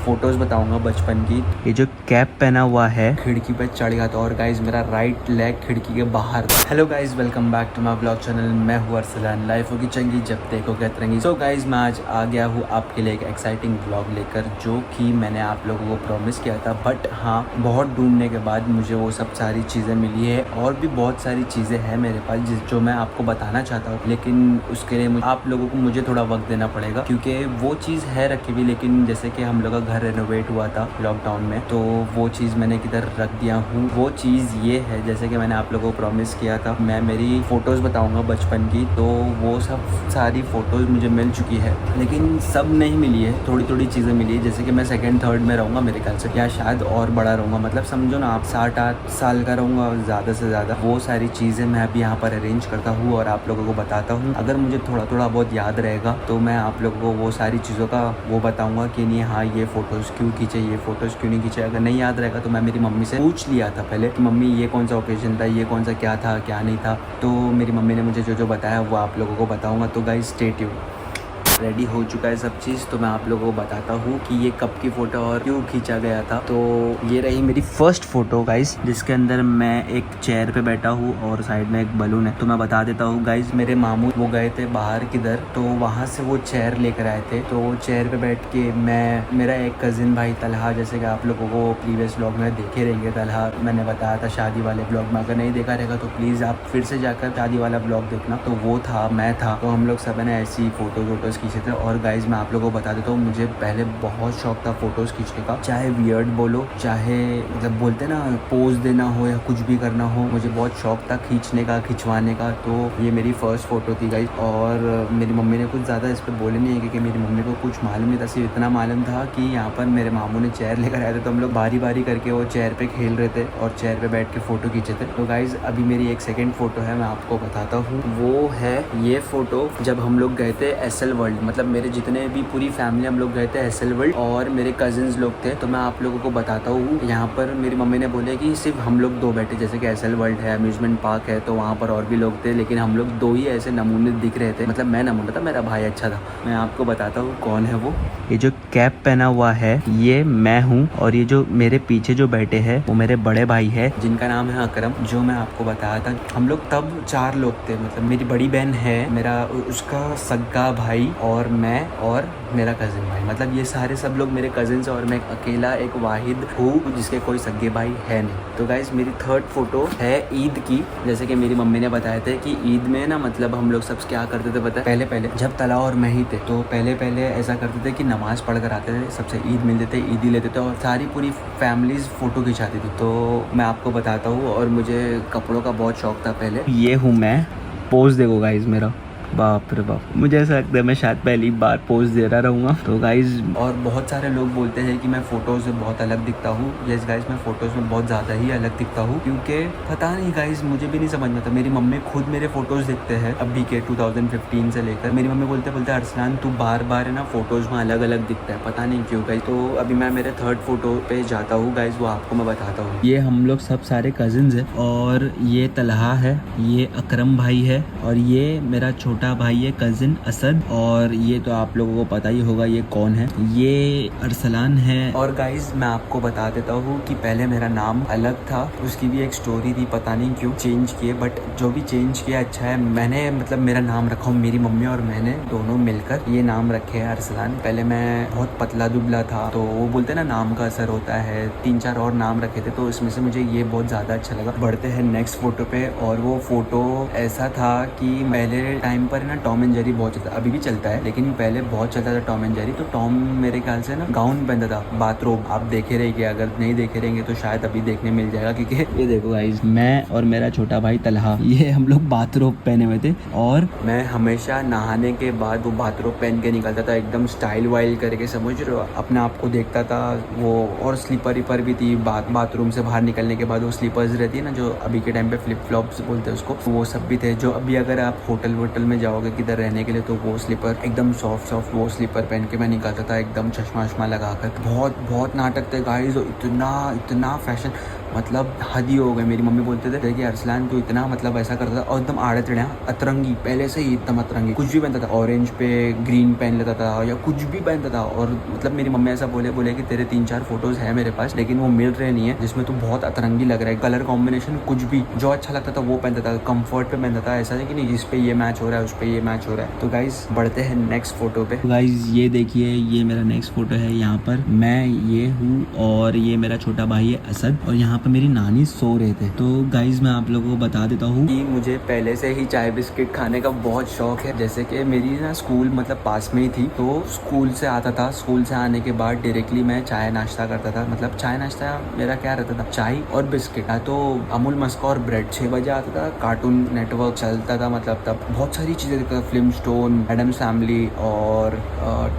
Photos बताऊंगा बचपन की। ये जो कैप पहना हुआ है खिड़की पे चढ़ गया था और गाइज मेरा राइट लेग खिड़की के बाहर था। Hello guys, welcome back to my blog channel. मैं हूँ अरसलान। लाइफ होगी चंगी जब देखो कहते रहेंगी। सो गाइज मैं आज आ गया हूँ आपके लिए एक एक्साइटिंग ब्लॉग लेकर, जो कि मैंने आप लोगों को प्रॉमिस किया था। बट हाँ, बहुत ढूंढने के बाद मुझे वो सब सारी चीज़ें मिली है और भी बहुत सारी चीज़ें हैं मेरे पास जो मैं आपको बताना चाहता हूँ। लेकिन उसके लिए आप लोगों को मुझे थोड़ा वक्त देना पड़ेगा, क्योंकि वो चीज़ है रखी हुई। लेकिन जैसे कि हम लोग का घर रेनोवेट हुआ था लॉकडाउन में, तो वो चीज़ मैंने किधर रख दिया हूँ। वो चीज़ ये है, जैसे कि मैंने आप लोगों को प्रॉमिस किया था, मैं मेरी फ़ोटोज़ बताऊँगा बचपन की। तो वो सब सारी फ़ोटोज़ मुझे मिल चुकी है, लेकिन सब नहीं मिली है, थोड़ी थोड़ी चीज़ें मिली है। जैसे कि मैं सेकंड थर्ड में रहूँगा मेरे ख्याल से, या शायद और बड़ा रहूँगा। मतलब समझो ना आप 7-8 साल का रहूँगा ज़्यादा से ज़्यादा। वो सारी चीज़ें मैं अभी यहाँ पर अरेंज करता हूँ और आप लोगों को बताता हूँ। अगर मुझे थोड़ा थोड़ा बहुत याद रहेगा तो मैं आप लोगों को वो सारी चीज़ों का वो बताऊँगा कि नहीं हाँ ये फ़ोटोज़ क्यों खींचे, ये फ़ोटोज़ क्यों नहीं खींचे। अगर नहीं याद रहेगा तो मैं मेरी मम्मी से पूछ लिया था पहले कि मम्मी ये कौन सा ओकेजन था, ये कौन सा क्या था क्या नहीं था। तो मेरी मम्मी ने मुझे जो जो बताया वो आप लोगों को बताऊँगा। तो गाइस स्टे ट्यून्ड। रेडी हो चुका है सब चीज़, तो मैं आप लोगों को बताता हूँ कि ये कब की फ़ोटो और क्यों खींचा गया था। तो ये रही मेरी फर्स्ट फ़ोटो गाइस, जिसके अंदर मैं एक चेयर पे बैठा हूँ और साइड में एक बलून है। तो मैं बता देता हूँ गाइस, मेरे मामू वो गए थे बाहर किधर, तो वहाँ से वो चेयर लेकर आए थे। तो वो चेयर पे बैठ के मैं, मेरा एक कज़िन भाई तलहा, जैसे कि आप लोगों को प्रीवियस ब्लॉग में देखे रहेंगे, तलहा मैंने बताया था शादी वाले ब्लॉग में। अगर नहीं देखा रहेगा तो प्लीज़ आप फिर से जाकर शादी वाला ब्लॉग देखना। तो वो था, मैं था, तो हम लोग सब ने ऐसी फ़ोटोज़ खींचे थे। और गाइज मैं आप लोगों को बता देता हूँ, मुझे पहले बहुत शौक था फ़ोटोज़ खींचने का, चाहे वियर्ड बोलो, चाहे मतलब बोलते ना पोज देना हो या कुछ भी करना हो, मुझे बहुत शौक था खींचने का, खिंचवाने का। तो ये मेरी फ़र्स्ट फ़ोटो थी गाइज। और मेरी मम्मी ने कुछ ज़्यादा इस पर बोले नहीं है, क्योंकि मेरी मम्मी को कुछ मालूम नहीं था। सिर्फ इतना मालूम था कि यहाँ पर मेरे मामू ने चेयर लेकर आए थे, तो हम लोग बारी बारी करके वो चेयर पर खेल रहे थे और चेयर पर बैठ के फ़ोटो खींचे थे। तो गाइज अभी मेरी एक सेकेंड फ़ोटो है, मैं आपको बताता हूँ। वो है ये फ़ोटो जब हम लोग गए थे एसएल वर्ल्ड, मतलब मेरे जितने भी पूरी फैमिली हम लोग गए थे एसएल वर्ल्ड और मेरे कजिन्स लोग थे। तो मैं आप लोगों को बताता हूँ, यहाँ पर मेरी मम्मी ने बोले कि सिर्फ हम लोग 2 बैठे, जैसे कि एसएल वर्ल्ड है, अम्यूजमेंट पार्क है, तो वहाँ पर और भी लोग थे, लेकिन हम लोग 2 ही ऐसे नमूने दिख रहे थे। मतलब मैं नमूना था, मेरा भाई अच्छा था। मैं आपको बताता हूँ कौन है वो। ये जो कैप पहना हुआ है ये मैं हूँ, और ये जो मेरे पीछे जो बैठे हैं वो मेरे बड़े भाई है, जिनका नाम है अकरम। जो मैं आपको बताया था, हम लोग तब 4 लोग थे। मतलब मेरी बड़ी बहन है, मेरा उसका सगा भाई और मैं और मेरा कज़िन भाई, मतलब ये सारे सब लोग मेरे कज़िन्स, और मैं अकेला एक वाहिद हूँ जिसके कोई सगे भाई है नहीं। तो गाइस मेरी थर्ड फोटो है ईद की। जैसे कि मेरी मम्मी ने बताया था कि ईद में ना, मतलब हम लोग सब क्या करते थे पता है, पहले जब तला और मैं ही थे, तो पहले ऐसा करते थे कि नमाज़ पढ़ कर आते थे, सबसे ईद मिलते थे, ईद ही लेते थे, और सारी पूरी फैमिलीज फ़ोटो खिंचाती थी। तो मैं आपको बताता हूँ, और मुझे कपड़ों का बहुत शौक था पहले। ये हूँ मैं, पोज देखो गाइज मेरा, बाप रे बाप, मुझे ऐसा लगता है मैं शायद पहली बार पोज दे रहा रहूँगा। तो गाइज और बहुत सारे लोग बोलते हैं कि मैं फ़ोटोज़ में बहुत अलग दिखता हूँ। यस गाइज, मैं फ़ोटोज़ में बहुत ज़्यादा ही अलग दिखता हूँ, क्योंकि पता नहीं गाइज, मुझे भी नहीं समझ में आता। मेरी मम्मी खुद मेरे फ़ोटोज़ देखते हैं अभी के 2015 से लेकर। मेरी मम्मी बोलते अरसलान तू बार बार है ना फ़ोटोज़ में अलग अलग दिखता है, पता नहीं क्यों गाइज। तो अभी मैं मेरे थर्ड फ़ोटो पे जाता हूँ गाइज, वो आपको मैं बताता हूँ। ये हम लोग सब सारे कज़िन्स हैं, और ये तलहा है, ये अकरम भाई है, और ये मेरा छोटा भाई है कजिन असद, और ये तो आप लोगों को पता ही होगा ये कौन है, ये अरसलान है। और गाइज मैं आपको बता देता हूँ कि पहले मेरा नाम अलग था, उसकी भी एक स्टोरी थी, पता नहीं क्यों चेंज किए, बट जो भी चेंज किया अच्छा है। मैंने मतलब मेरा नाम रखा हूँ, मेरी मम्मी और मैंने दोनों मिलकर ये नाम रखे है अरसलान। पहले मैं बहुत पतला दुबला था, तो वो बोलते ना नाम का असर होता है, 3-4 और नाम रखे थे, तो इसमें से मुझे ये बहुत ज़्यादा अच्छा लगा। बढ़ते हैं नेक्स्ट फोटो पे, और वो फोटो ऐसा था कि पहले टाइम पर ना टॉम एंड जेरी बहुत चलता, अभी भी चलता है, लेकिन पहले बहुत चलता था टॉम एंड जेरी। तो टॉम मेरे ख्याल से ना गाउन पहनता था, बाथरोब, आप देखे रहेंगे, अगर नहीं देखे रहेंगे तो शायद अभी देखने मिल जाएगा, क्योंकि ये देखो गाइस, मैं और मेरा छोटा भाई तलहा, ये हम लोग बाथरोब पहने हुए थे, और मैं हमेशा नहाने के बाद वो बाथरोब पहन के निकलता था, एकदम स्टाइल वाइल करके, समझ रहे हो, अपने आप को देखता था वो। और स्लीपर भी थी, बाथरूम से बाहर निकलने के बाद वो स्लीपर्स रहती है ना, जो अभी के टाइम पे फ्लिप फ्लॉप्स बोलते हैं उसको, वो सब भी थे। जो अभी अगर आप होटल वोटल में जाओगे किधर रहने के लिए, तो वो स्लीपर एकदम सॉफ्ट वो स्लीपर पहन के मैं निकलता था, एकदम चश्मा वश्मा लगाकर। बहुत नाटक थे गाइस, इतना फैशन, मतलब हद ही हो गई। मेरी मम्मी बोलते थे कि अरसलान तू इतना मतलब ऐसा करता था, और एकदम आड़े टेढ़े अतरंगी, पहले से ही एकदम अतरंगी, कुछ भी पहनता था, ऑरेंज पे ग्रीन पहन लेता था या कुछ भी पहनता था। और मतलब मेरी मम्मी ऐसा बोले कि तेरे 3-4 फोटोज है मेरे पास, लेकिन वो मिल रहे नहीं है जिसमें तू बहुत अतरंगी लग रहा है। कलर कॉम्बिनेशन कुछ भी जो अच्छा लगता था वो पहनता था, कंफर्ट पे पहनता था, ऐसा नहीं कि नहीं इस पे ये मैच हो रहा है उस पे ये मैच हो रहा है। तो गाइज बढ़ते हैं नेक्स्ट फोटो पे। गाइज ये देखिए, ये मेरा नेक्स्ट फोटो है। यहाँ पर मैं ये हूँ और ये मेरा छोटा भाई है असद, और यहाँ पर मेरी नानी सो रहे थे। तो गाइज मैं आप लोगों को बता देता हूँ कि मुझे पहले से ही चाय बिस्किट खाने का बहुत शौक है। जैसे कि मेरी ना स्कूल मतलब पास में ही थी, तो स्कूल से आता था, स्कूल से आने के बाद डायरेक्टली मैं चाय नाश्ता करता था। मतलब चाय नाश्ता मेरा क्या रहता था, चाय और बिस्किट, तो अमूल मस्का और ब्रेड। 6 बजे आता था, कार्टून नेटवर्क चलता था, मतलब तब बहुत सारी चीज़ें देखता था, फिल्म स्टोन, एडम्स फैमिली और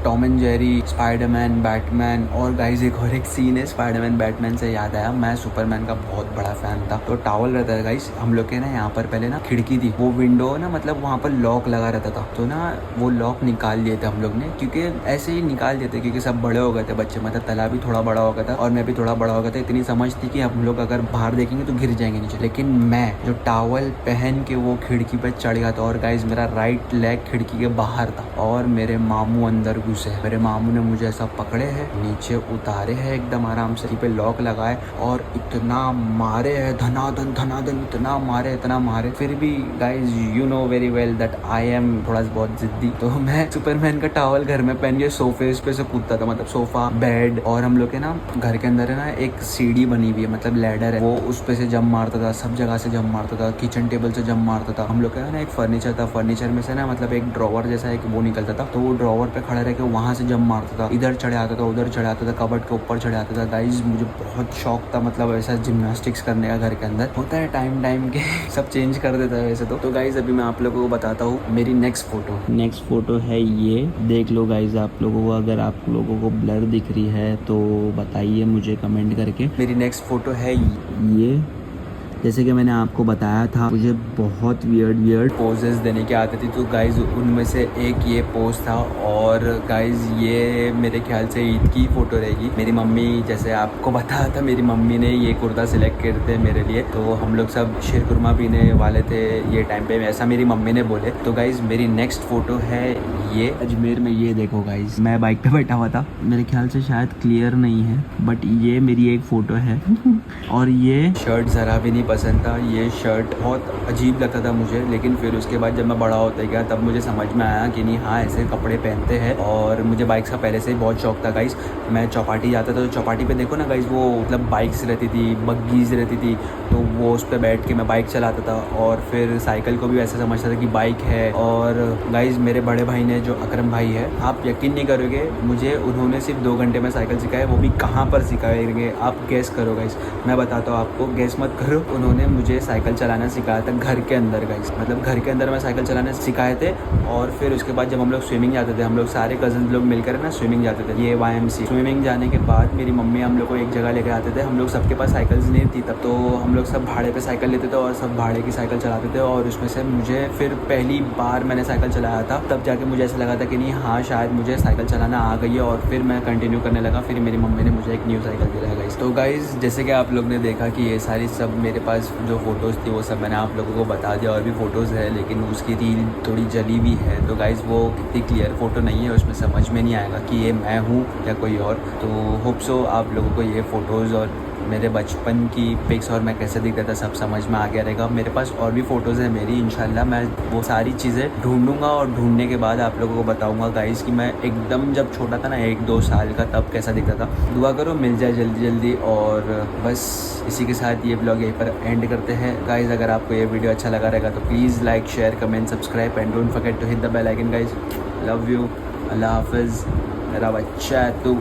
Tom and Jerry, Spiderman, Batman. और गाइज एक सीन है स्पाइडरमैन बैटमैन से याद आया, मैं सुपरमैन का बहुत बड़ा फैन था। तो टॉवल रहता है गाइज हम लोग के ना यहाँ पर, पहले ना खिड़की थी, वो विंडो ना मतलब वहाँ पर लॉक लगा रहता था, तो ना वो लॉक निकाल लिए थे हम लोग ने, क्योंकि ऐसे ही निकाल दिए थे क्योंकि सब बड़े हो गए थे बच्चे, मतलब तला भी थोड़ा बड़ा हो गया था और मैं भी थोड़ा बड़ा हो गया था। इतनी समझ थी कि हम लोग अगर बाहर देखेंगे तो गिर जाएंगे नीचे। लेकिन मैं जो टॉवल पहन के वो खिड़की पे चढ़ गया था, और गाइज मेरा राइट लेग खिड़की के बाहर था और मेरे मामू अंदर घुसे। मेरे मामू ने मुझे ऐसा पकड़े है, नीचे उतारे है एकदम आराम से, पे लॉक लगाए और इतना मारे है, धनाधन इतना मारे। फिर भी guys you know very well that I am थोड़ा बहुत जिद्दी, तो मैं सुपरमैन का टॉवल घर में पहन के सोफे पे से कूदता था, मतलब सोफा, बेड, और हम लोग के ना घर के अंदर है ना एक सीढ़ी बनी हुई है, मतलब लैडर है, वो उस पे से जंप मारता था, सब जगह से जंप मारता था, किचन टेबल से जंप मारता था। हम लोग का ना एक फर्नीचर था, फर्नीचर में से ना मतलब एक ड्रॉवर जैसा एक वो निकलता था, तो वो ड्रॉवर पे खड़ा रह के वहाँ से जंप मारता था, इधर चढ़े आता था, उधर चढ़े आता था, कबर्ड के ऊपर चढ़े आता था। गाइज मुझे बहुत शौक था, मतलब ऐसा जिम्नास्टिक्स करने का। घर के अंदर होता है टाइम के सब चेंज कर देता है वैसे तो गाइज अभी मैं आप लोगों को बताता हूँ मेरी नेक्स्ट फोटो है, ये देख लो गाइज। आप लोगों को अगर आप लोगों को ब्लर दिख रही है तो बताइए मुझे कमेंट करके। मेरी नेक्स्ट फोटो है ये। जैसे कि मैंने आपको बताया था, मुझे बहुत वियर्ड पोजेस देने की आदत थी, तो गाइज उनमें से एक ये पोज था। और गाइज ये मेरे ख्याल से ईद की फ़ोटो रहेगी। मेरी मम्मी, जैसे आपको बताया था, मेरी मम्मी ने ये कुर्ता सिलेक्ट किए थे मेरे लिए, तो हम लोग सब शीर कुरमा पीने वाले थे ये टाइम पे, ऐसा मेरी मम्मी ने बोले। तो गाइज मेरी नेक्स्ट फ़ोटो है ये अजमेर में। ये देखो गाइज, मैं बाइक पे बैठा हुआ था, मेरे ख्याल से शायद क्लियर नहीं है, बट ये मेरी एक फ़ोटो है। और ये शर्ट ज़रा भी नहीं पसंद था, ये शर्ट बहुत अजीब लगता था मुझे, लेकिन फिर उसके बाद जब मैं बड़ा होता गया तब मुझे समझ में आया कि नहीं, हाँ ऐसे कपड़े पहनते हैं। और मुझे बाइक्स का पहले से ही बहुत शौक था गाइस। मैं चौपाटी जाता था, तो चौपाटी पे देखो ना गाइस, वो मतलब बाइक्स रहती थी, बग्गीज रहती थी, तो वो उस पर बैठ के मैं बाइक चलाता था। और फिर साइकिल को भी ऐसा समझता था कि बाइक है। और गाइस मेरे बड़े भाई ने, जो अकरम भाई है, आप यकीन नहीं करोगे, मुझे उन्होंने सिर्फ 2 घंटे में साइकिल सिखाया, वो भी कहाँ पर सिखाएंगे आप गैस करो गाइस। मैं बताता हूँ आपको, गैस मत करो। उन्होंने मुझे साइकिल चलाना सिखाया था घर के अंदर गाइस, मतलब घर के अंदर मैं साइकिल चलाना सिखाए थे। और फिर उसके बाद जब हम लोग स्विमिंग जाते थे, हम लोग सारे कजन लोग मिलकर ना स्विमिंग जाते थे, ये YMC। स्विमिंग जाने के बाद मेरी मम्मी हम लोग को एक जगह लेकर आते थे, हम लोग सबके पास साइकिल्स नहीं थी तब, तो हम लोग सब भाड़े पे साइकिल लेते थे और सब भाड़े की साइकिल चलाते थे। और उसमें से मुझे फिर पहली बार मैंने साइकिल चलाया था, तब जाके मुझे ऐसा लगा था कि नहीं, हाँ शायद मुझे साइकिल चलाना आ गई है। और फिर मैं कंटिन्यू करने लगा, फिर मेरी मम्मी ने मुझे एक न्यू साइकिल दिलाया गाइस। तो गाइस जैसे कि आप लोग ने देखा कि ये सारी सब मेरे पास जो फ़ोटोज़ थी वो सब मैंने आप लोगों को बता दिया, और भी फ़ोटोज़ है लेकिन उसकी रील थोड़ी जली भी है, तो गाइज़ वो कितनी क्लियर फ़ोटो नहीं है, उसमें समझ में नहीं आएगा कि ये मैं हूँ या कोई और। तो होप सो आप लोगों को ये फ़ोटोज़ और मेरे बचपन की पिक्स और मैं कैसे दिखता था सब समझ में आ गया रहेगा। मेरे पास और भी फ़ोटोज़ हैं मेरी, इंशाल्लाह मैं वो सारी चीज़ें ढूंढूंगा और ढूंढने के बाद आप लोगों को बताऊंगा गाइस कि मैं एकदम जब छोटा था ना, 1-2 साल का, तब कैसा दिखता था। दुआ करो मिल जाए जल्दी जल्दी। और बस इसी के साथ ये ब्लॉग यहीं पर एंड करते हैं गाइस। अगर आपको ये वीडियो अच्छा लगा रहेगा तो please like, share, comment, subscribe and don't forget to hit the bell icon guys. Love you, अल्लाह हाफिज़ मेरा बच्चा है तू।